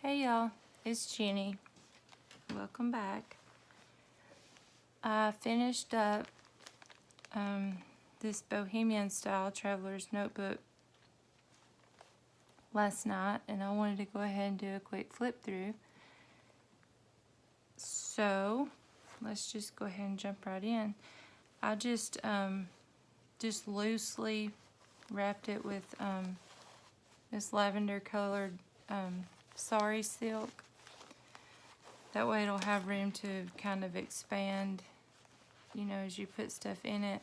Hey y'all, it's Jenny. Welcome back. I finished up this bohemian style traveler's notebook last night, and I wanted to go ahead and do a quick flip through. So let's just go ahead and jump right in. I just loosely wrapped it with this lavender colored sari silk. That way it'll have room to kind of expand, you know, as you put stuff in it.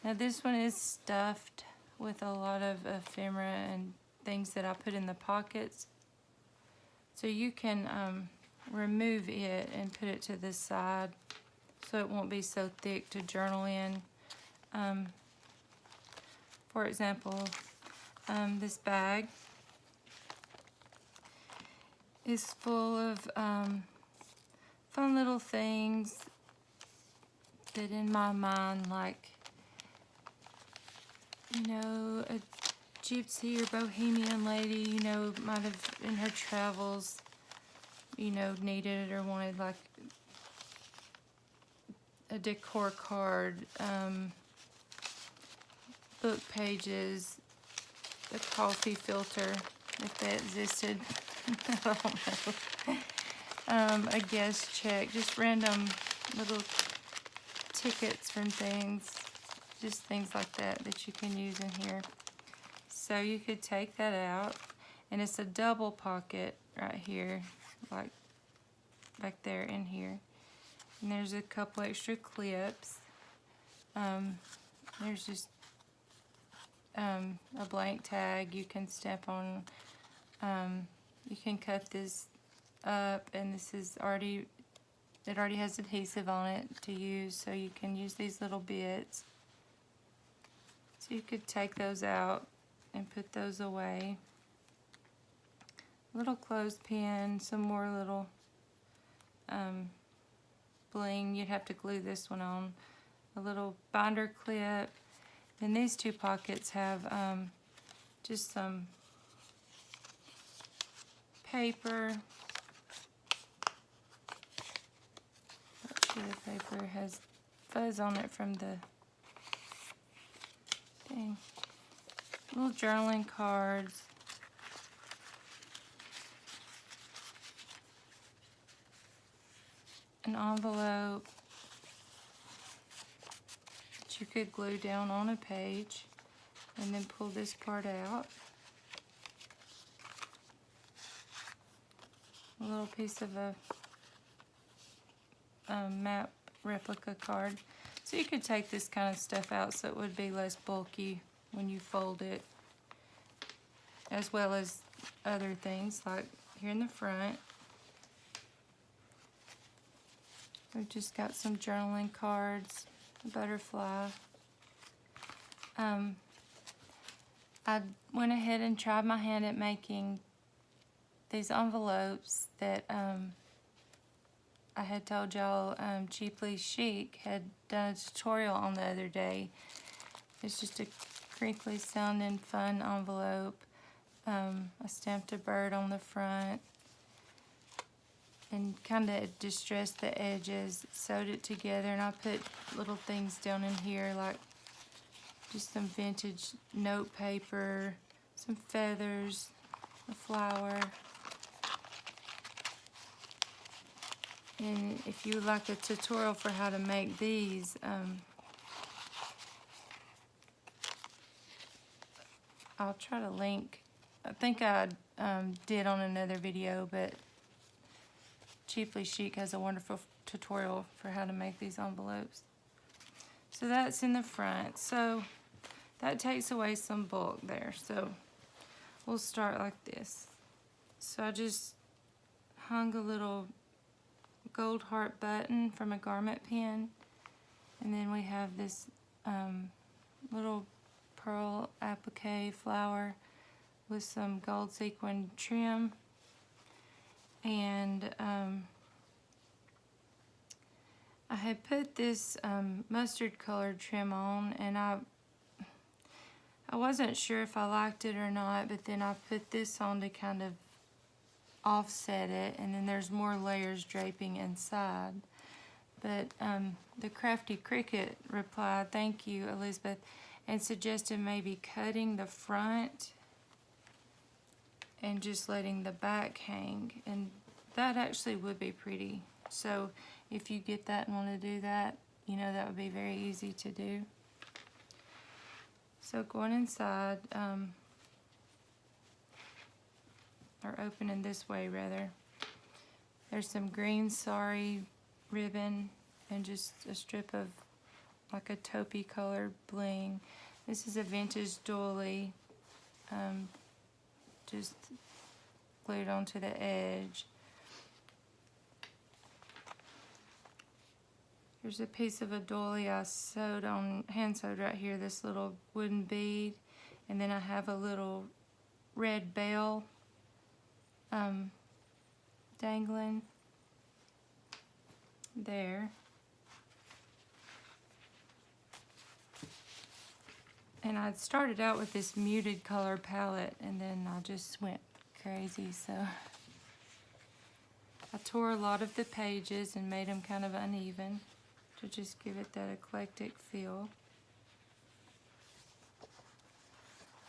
Now this one is stuffed with a lot of ephemera and things that I put in the pockets. So you can remove it and put it to the side so it won't be so thick to journal in. For example, this bag is full of fun little things that in my mind, like, you know, a gypsy or bohemian lady, you know, might have in her travels, you know, needed or wanted like a decor card, book pages, a coffee filter, if that existed. I don't know. A guest check, just random little tickets from things, just things like that you can use in here. So you could take that out, and it's a double pocket right here, like back there in here. And there's a couple extra clips. There's just a blank tag you can stamp on. You can cut this up, and this is already, it already has adhesive on it to use, so you can use these little bits. So you could take those out and put those away. Little clothespin, some more little bling. You'd have to glue this one on. A little binder clip. And these two pockets have just some paper. Actually, the paper has fuzz on it from the thing. Little journaling cards. An envelope that you could glue down on a page and then pull this part out. A little piece of a map replica card. So you could take this kind of stuff out so it would be less bulky when you fold it, as well as other things like here in the front. We've just got some journaling cards, a butterfly. I went ahead and tried my hand at making these envelopes that I had told y'all Cheaply Chic had done a tutorial on the other day. It's just a crinkly sounding fun envelope. I stamped a bird on the front and kind of distressed the edges, sewed it together, and I put little things down in here like just some vintage note paper, some feathers, a flower. And if you would like a tutorial for how to make these, I'll try to link. I think I did on another video, but Cheaply Chic has a wonderful tutorial for how to make these envelopes. So that's in the front. So that takes away some bulk there. So we'll start like this. So I just hung a little gold heart button from a garment pin, and then we have this little pearl applique flower with some gold sequin trim, and I had put this mustard colored trim on, and I wasn't sure if I liked it or not, but then I put this on to kind of offset it, and then there's more layers draping inside. But the Crafty Cricket replied, "Thank you, Elizabeth," and suggested maybe cutting the front and just letting the back hang, and that actually would be pretty. So if you get that and want to do that, you know, that would be very easy to do. So going inside, or opening this way rather, there's some green sari ribbon and just a strip of like a taupey colored bling. This is a vintage doily, just glued onto the edge. Here's a piece of a doily I sewed on, hand sewed right here, this little wooden bead, and then I have a little red bell dangling there. And I started out with this muted color palette, and then I just went crazy, so I tore a lot of the pages and made them kind of uneven to just give it that eclectic feel.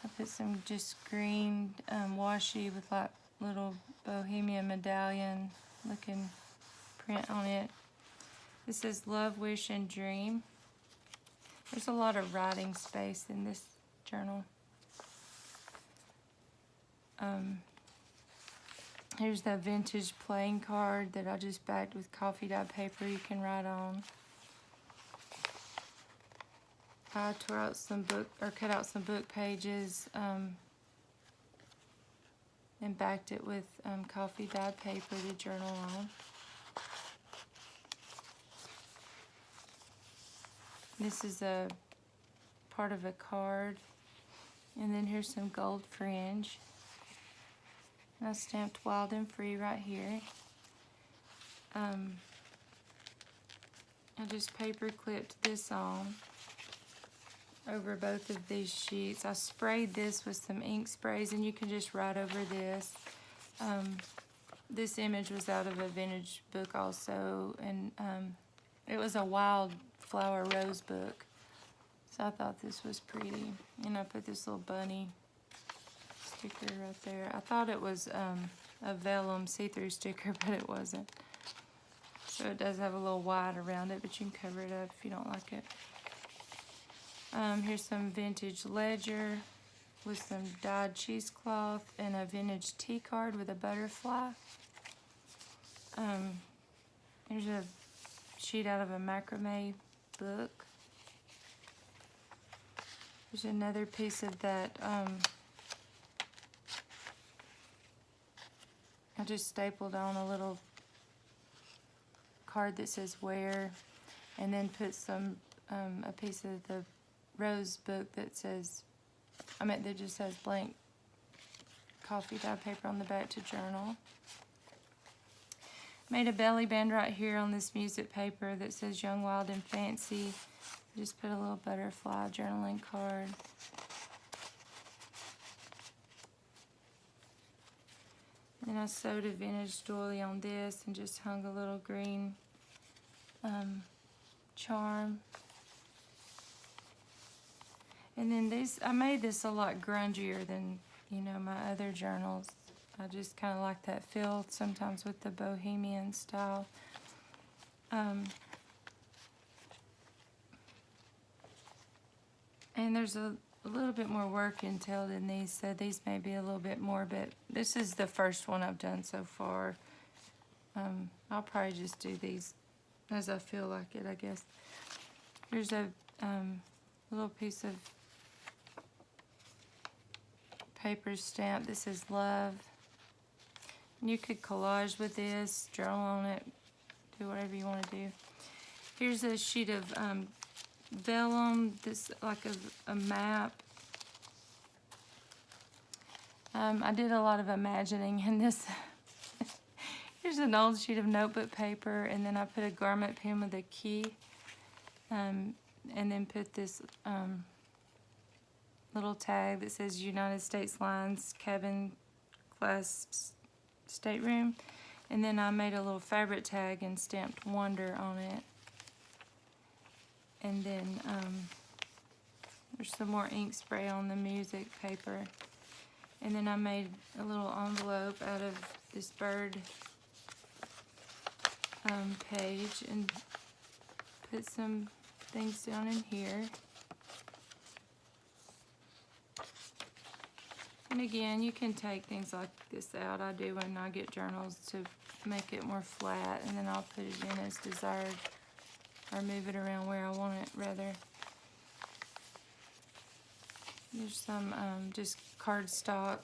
I put some just green washi with like little bohemian medallion looking print on it. This says Love, Wish, and Dream. There's a lot of writing space in this journal. Here's that vintage playing card that I just backed with coffee dye paper you can write on. I tore out some book, or cut out some book pages, and backed it with coffee dyed paper to journal on. This is a part of a card, and then here's some gold fringe. And I stamped Wild and Free right here. I just paper clipped this on over both of these sheets. I sprayed this with some ink sprays, and you can just write over this. This image was out of a vintage book also, and it was a wildflower rose book. So I thought this was pretty. And I put this little bunny sticker right there. I thought it was a vellum see-through sticker, but it wasn't. So it does have a little white around it, but you can cover it up if you don't like it. Here's some vintage ledger with some dyed cheesecloth and a vintage tea card with a butterfly. Here's a sheet out of a macrame book. There's another piece of that. I just stapled on a little card that says where, and then put some a piece of the rose book that says, that just says blank coffee dye paper on the back to journal. Made a belly band right here on this music paper that says Young, Wild, and Fancy. Just put a little butterfly journaling card. Then I sewed a vintage doily on this and just hung a little green charm. And then these, I made this a lot grungier than, my other journals. I just kind of like that feel sometimes with the bohemian style. And there's a little bit more work entailed in these, so these may be a little bit more, but this is the first one I've done so far. I'll probably just do these as I feel like it, I guess. Here's a little piece of paper stamp. This is Love. And you could collage with this, journal on it, do whatever you want to do. Here's a sheet of vellum, this like a map. I did a lot of imagining in this. Here's an old sheet of notebook paper, and then I put a garment pin with a key, and then put this little tag that says United States Lines Cabin Class stateroom. And then I made a little fabric tag and stamped Wonder on it. And then there's some more ink spray on the music paper. And then I made a little envelope out of this bird page and put some things down in here. And again, you can take things like this out. I do when I get journals to make it more flat, and then I'll put it in as desired, or move it around where I want it rather. There's some just cardstock.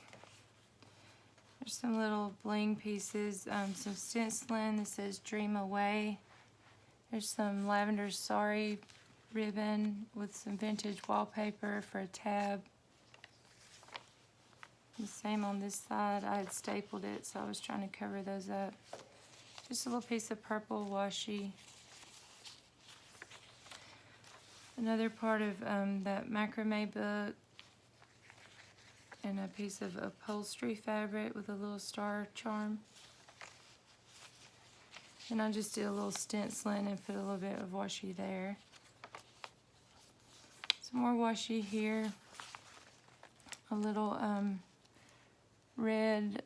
There's some little bling pieces, some stenciling that says Dream Away. There's some lavender sari ribbon with some vintage wallpaper for a tab. The same on this side. I had stapled it, so I was trying to cover those up. Just a little piece of purple washi. Another part of that macrame book. And a piece of upholstery fabric with a little star charm. And I just did a little stenciling and put a little bit of washi there. Some more washi here. A little red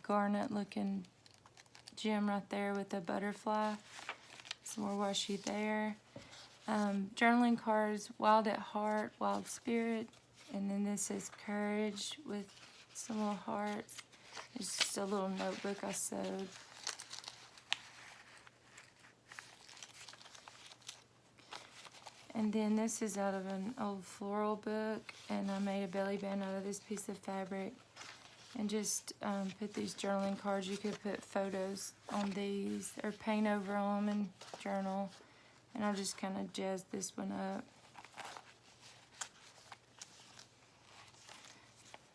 garnet looking gem right there with a butterfly. Some more washi there. Journaling cards, Wild at Heart, Wild Spirit. And then this is Courage with some little hearts. It's just a little notebook I sewed. And then this is out of an old floral book, and I made a belly band out of this piece of fabric. And just put these journaling cards. You could put photos on these or paint over them and journal. And I'll just kind of jazz this one up.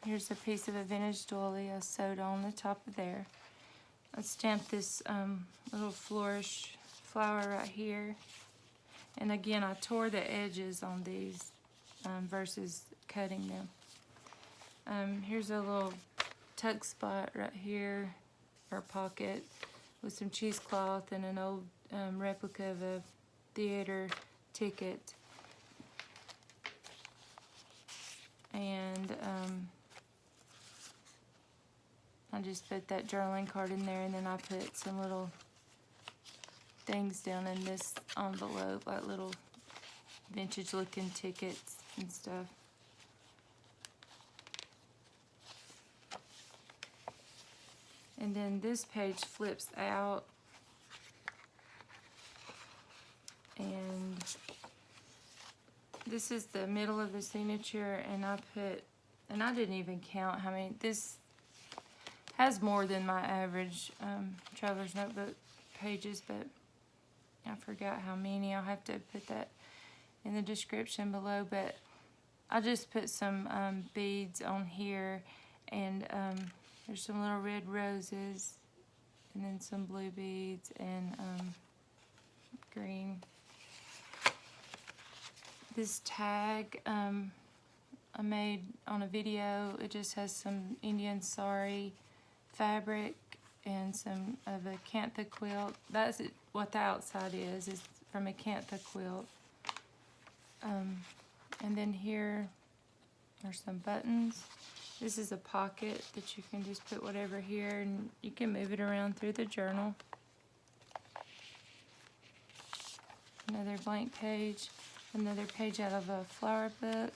Here's a piece of a vintage doily I sewed on the top of there. I stamped this little flourish flower right here. And again, I tore the edges on these versus cutting them. Here's a little tuck spot right here, or pocket, with some cheesecloth and an old replica of a theater ticket. And I just put that journaling card in there, and then I put some little things down in this envelope, like little vintage looking tickets and stuff. And then this page flips out, and this is the middle of the signature, and I didn't even count how many. This has more than my average traveler's notebook pages, but I forgot how many. I'll have to put that in the description below, but I just put some beads on here, and there's some little red roses, and then some blue beads, and green. This tag I made on a video. It just has some Indian sari fabric and some of a cantha quilt. That's what the outside is from a cantha quilt. And then here are some buttons. This is a pocket that you can just put whatever here, and you can move it around through the journal. Another blank page. Another page out of a flower book.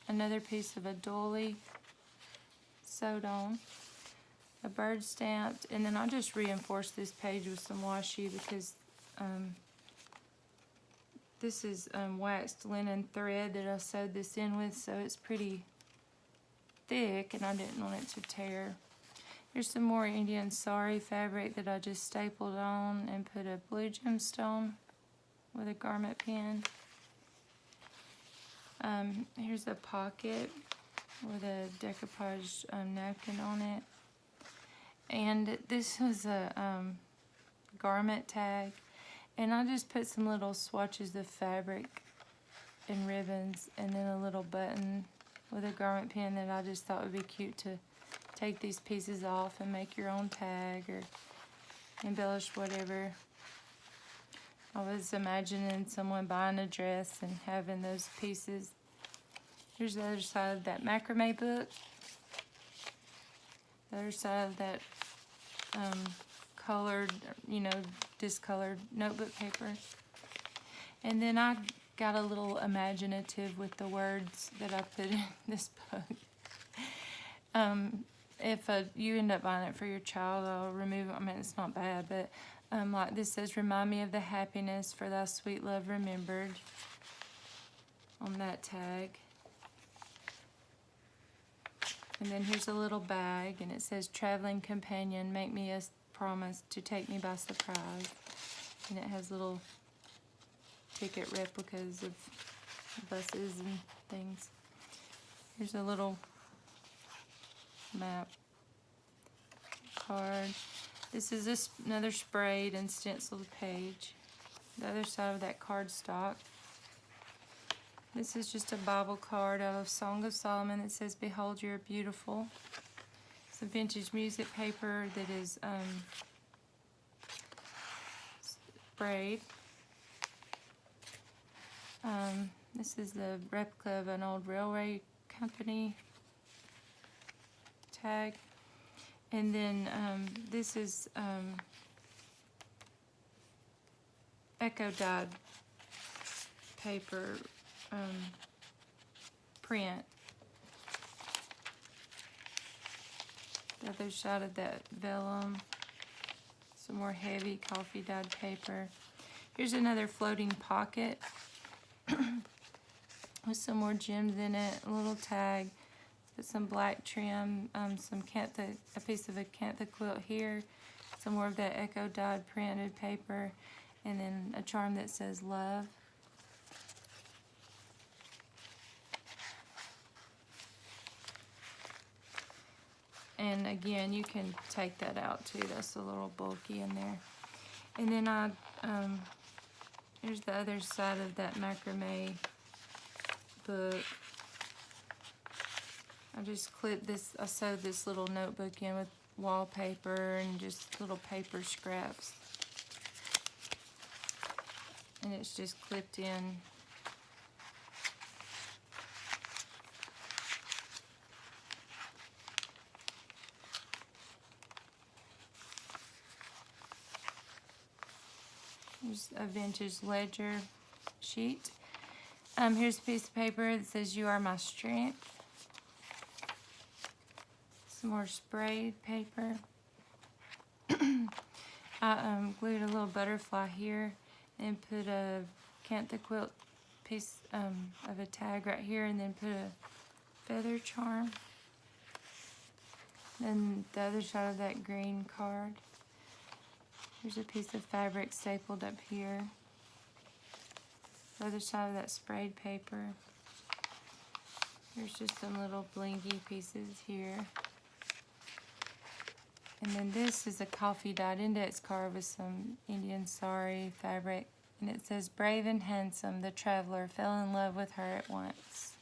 Another piece of a doily sewed on. A bird stamped, and then I'll just reinforce this page with some washi because this is waxed linen thread that I sewed this in with, so it's pretty thick, and I didn't want it to tear. Here's some more Indian sari fabric that I just stapled on and put a blue gemstone with a garment pin. Here's a pocket with a decoupage napkin on it. And this was a garment tag. And I just put some little swatches of fabric and ribbons, and then a little button with a garment pin that I just thought would be cute to take these pieces off and make your own tag or embellish whatever. I was imagining someone buying a dress and having those pieces. Here's the other side of that macrame book. The other side of that colored, discolored notebook paper. And then I got a little imaginative with the words that I put in this book. If you end up buying it for your child, I'll remove it. I mean, it's not bad, but like this says, remind me of the happiness for thy sweet love remembered on that tag. And then here's a little bag, and it says, traveling companion, make me a promise to take me by surprise. And it has little ticket replicas of buses and things. Here's a little map card. This is another sprayed and stenciled page. The other side of that cardstock. This is just a Bible card out of Song of Solomon that says, behold, you're beautiful. It's a vintage music paper that is sprayed. This is the replica of an old railway company tag. And then this is echo dyed paper print. The other side of that vellum. Some more heavy coffee dyed paper. Here's another floating pocket with some more gems in it. A little tag with some black trim. A piece of a cantha quilt here. Some more of that echo dyed printed paper. And then a charm that says love. And again, you can take that out too. That's a little bulky in there. And then here's the other side of that macrame book. I just clipped this, I sewed this little notebook in with wallpaper and just little paper scraps. And it's just clipped in. Here's a vintage ledger sheet. Here's a piece of paper that says, you are my strength. Some more sprayed paper. I glued a little butterfly here and put a cantha quilt piece of a tag right here, and then put a feather charm. Then the other side of that green card. Here's a piece of fabric stapled up here. The other side of that sprayed paper. Here's just some little blingy pieces here. And then this is a coffee dyed index card with some Indian sari fabric. And it says, brave and handsome, the traveler fell in love with her at once.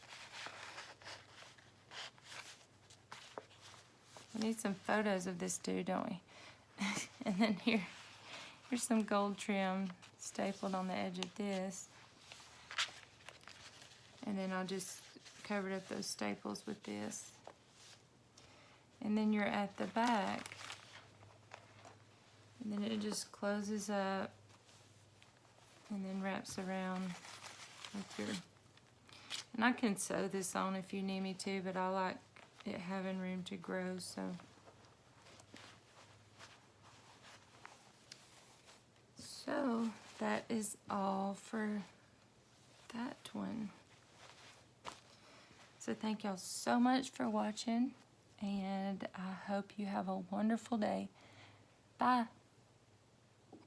We need some photos of this dude, don't we? And then here's some gold trim stapled on the edge of this. And then I'll just cover up those staples with this. And then you're at the back. And then it just closes up and then wraps around with your... And I can sew this on if you need me to, but I like it having room to grow, so... So, that is all for that one. So thank y'all so much for watching, and I hope you have a wonderful day. Bye.